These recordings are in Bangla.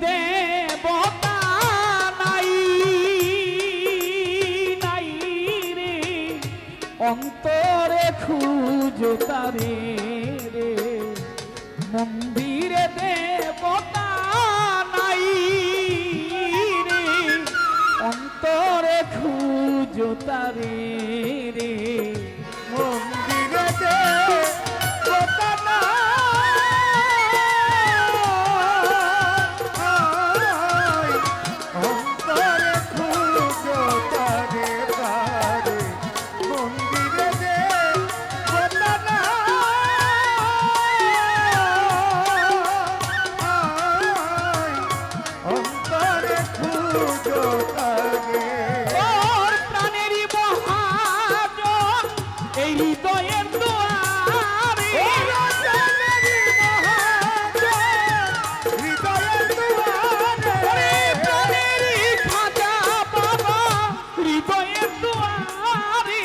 দেবতা নাই নাই রে, অন্তরে খুঁজো তারে রে। মন্দিরে দেবতা নাই রে, অন্তরে খুঁজো তারে রে। মন্দিরে দেবতা নাই, অন্তরে খুঁজো তারে তারে। মন্দিরে দেবতা নাই, অন্তরে খুঁজো তারে। ওর প্রাণেরই মহাজন এই হৃদয়ের দুয়ারে, ওরে প্রাণেরই খাজা বাবা হৃদয়ের দুয়ারে,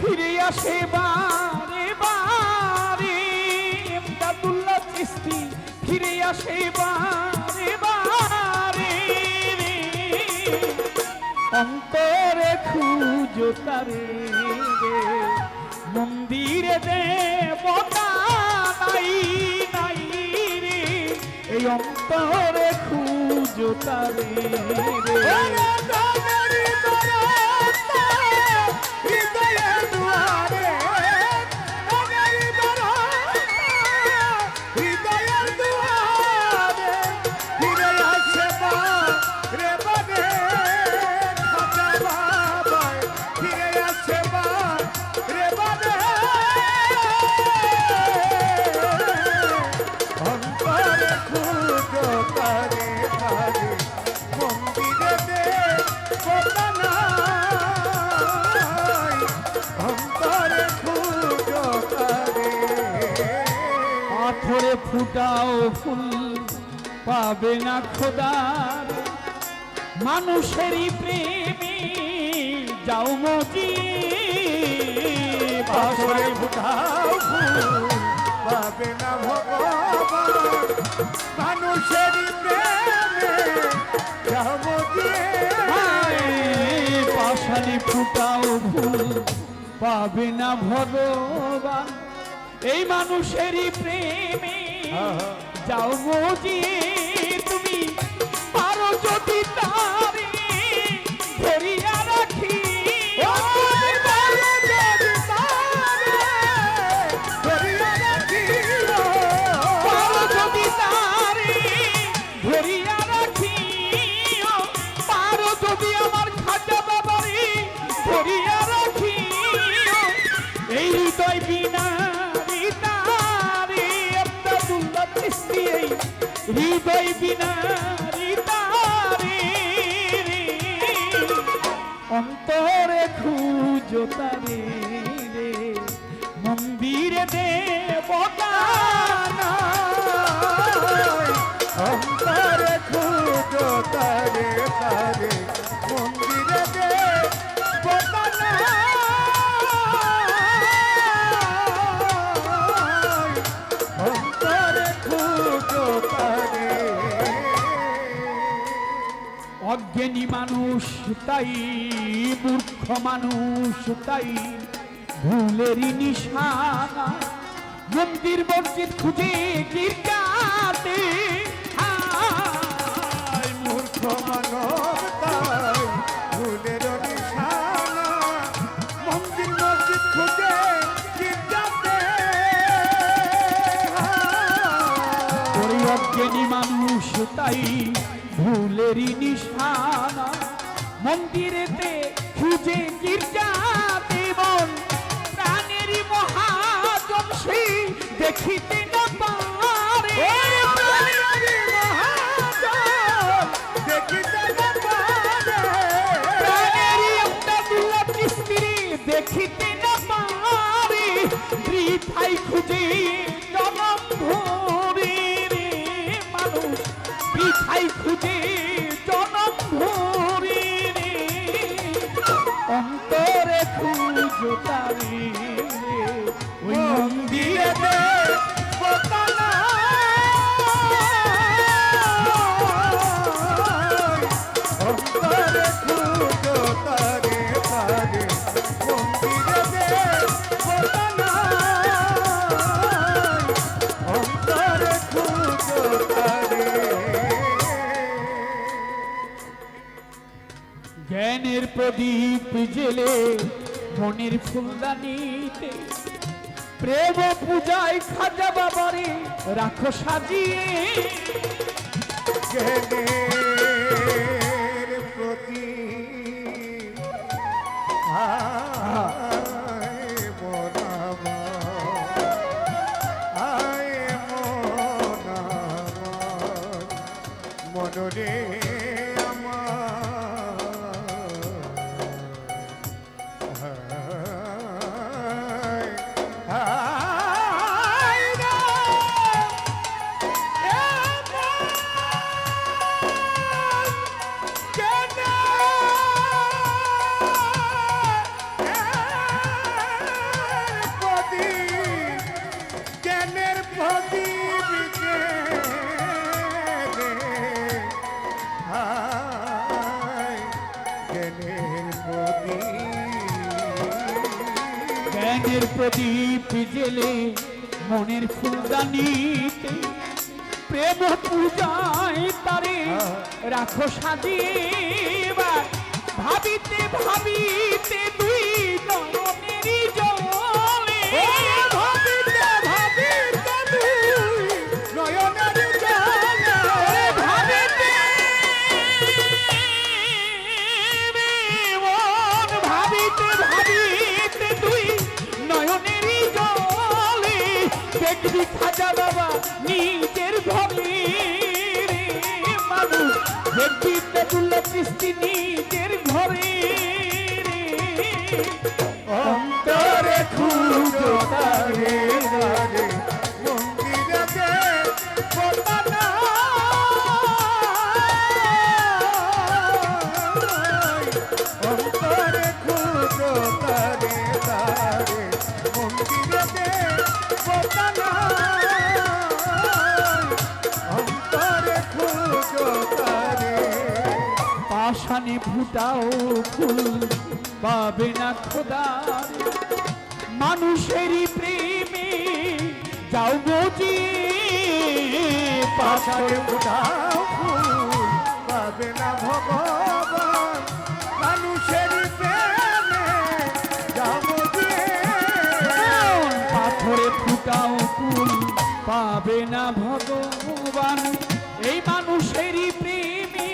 ফিরে আসে বারে বারে। ইমদাদুল্লাহ চিশতি ফিরে আসে বারে বারে রে। অন্তরে খুঁজো তারে রে, মন্দিরে দেবতা নাই নাই রে, এই অন্তরে খুঁজো তারে রে। পাথরে ফুটাও ফুল পাবে না খোদার, মানুষেরই প্রেমে যাও মজি। পাথরে ফুটাও ফুল পাবে না ভগবান, মানুষেরই প্রেমে যাও মজি। পাশানি ফুটাও ফুল পাবে না ভগবান, এই মানুষেরই প্রেমে যাও মজিয়ে। তুমি পারো যদি তারে ধরিয়া রাখি, পারো যদি তারে ধরিয়া রাখি, পারো যদি আমার খাজা বাবারে ধরিয়া রাখি, এই হৃদয় বিনা হৃদয় বিনা তারে রে, অন্তরে খুঁজো তারে রে। মন্দিরে দেবতা নাই, অন্তরে খুঁজো তারে তারে। মন্দিরে দেবতা নাই, অন্তরে খুঁজো তারে। অজ্ঞানী মানুষ তাই, মূর্খ মানুষ তাই, ভুলেরই নিশানা। মন্দির মসজিদ খুঁজে গির্জাতে, মূর্খ মানব তাই, ভুলের নিশানা। মন্দির মসজিদ খুঁজে গির্জাতে, ওই অজ্ঞানী মানুষ তাই, ভুলেরই নিশানা। মন্দিরেতে খুঁজে গির্জাতে মন প্রাণেরই মহাজন সেই দেখিতে না পারে। প্রাণেরই ইমদাদুল্লাহ চিশতি দেখিতে না পারে, বৃথাই খুঁজে জনম ধরে রে। মানুষ বৃথাই খুঁজে জনম ধরে রে, অন্তরে খুঁজো তারে রে। ওই মন্দিরে দেবতা নাই, প্রদীপ জেলে মনের ফুলদানিতে প্রেম পূজায় খাজা বাবারে রাখো সাজিয়ে জ্ঞানের প্রতি মনরে জ্ঞানের প্রদীপ জেলে মনের ফুলদানিতে প্রেম পূজায় তারে রাখো সাজিয়ে এবার ভাবিতে ভাবিতে দুই নয়নেরই জলে ভাবিতে ভাবিতে দুই নয়নের জলে ভাবিতে মন ভাবিতে ভাবিতে দুই নয়নেরই জলে দেখবি খাজা বাবা নিজের ঘরে রে মানুষ দেখবি তেতুল্লা চিস্তি নিজের ঘরে রে অন্তরে খুঁজো তারে তারে মন্দিরেতে পতানা অন্তরে খুঁজো তারে তারে মন্দিরেতে পতানা অন্তরে খুঁজো তারে পাশানে ফুটাও ফুল পাবে না খোদার মানুষেরই প্রেমে যাও বুঝি পাশারে ফুটাও ফুল পাবে না ভগবান মানুষের প্রেমে যাব দিয়ে পাথরে ফুটাও ফুল পাবে না ভগবান এই মানুষেরই প্রেমে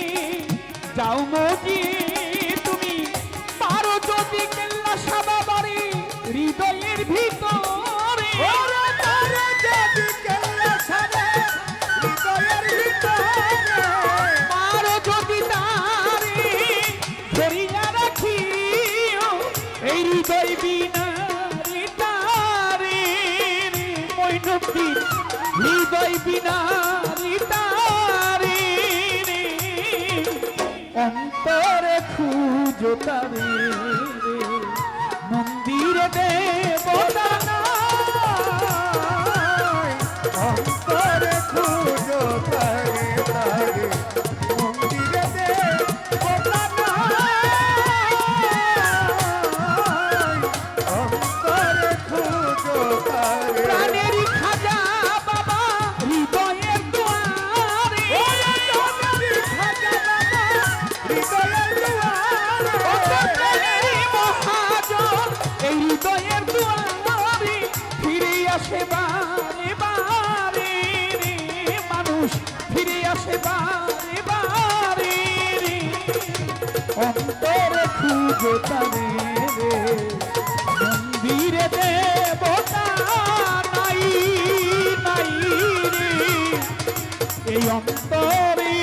যাও মজি তুমি পারো যদি কেল্লা সাদা বাড়ি হৃদয়ের ভিতরে ওরে তারে যদি কেল্লা ছাড়ে হৃদয়ের ভিতরে পারো যদি তারে ধরিয়া রাখিও এই হৃদয় বিনা তারে মৈনবী হৃদয় বিনা তারে অন্তরে খুঁজো তারে মন্দিরে দেবতা অন্তরে খুঁজো তারে তারে মন্দিরেতে পতানা অন্তরে খুঁজো তারে প্রাণের খাজা বাবা হৃদয়ের দুয়ারে মহাজন এই হৃদয়ের দুয়ারে ফিরে আসে বারে বারে রে মানুষ ফিরে আসে বারে বারে রে অন্তরে খুঁজো তারে রে মন্দিরে দেবতা নাই নাই রে এই অন্তরে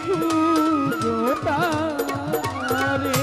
খুঁজো তারে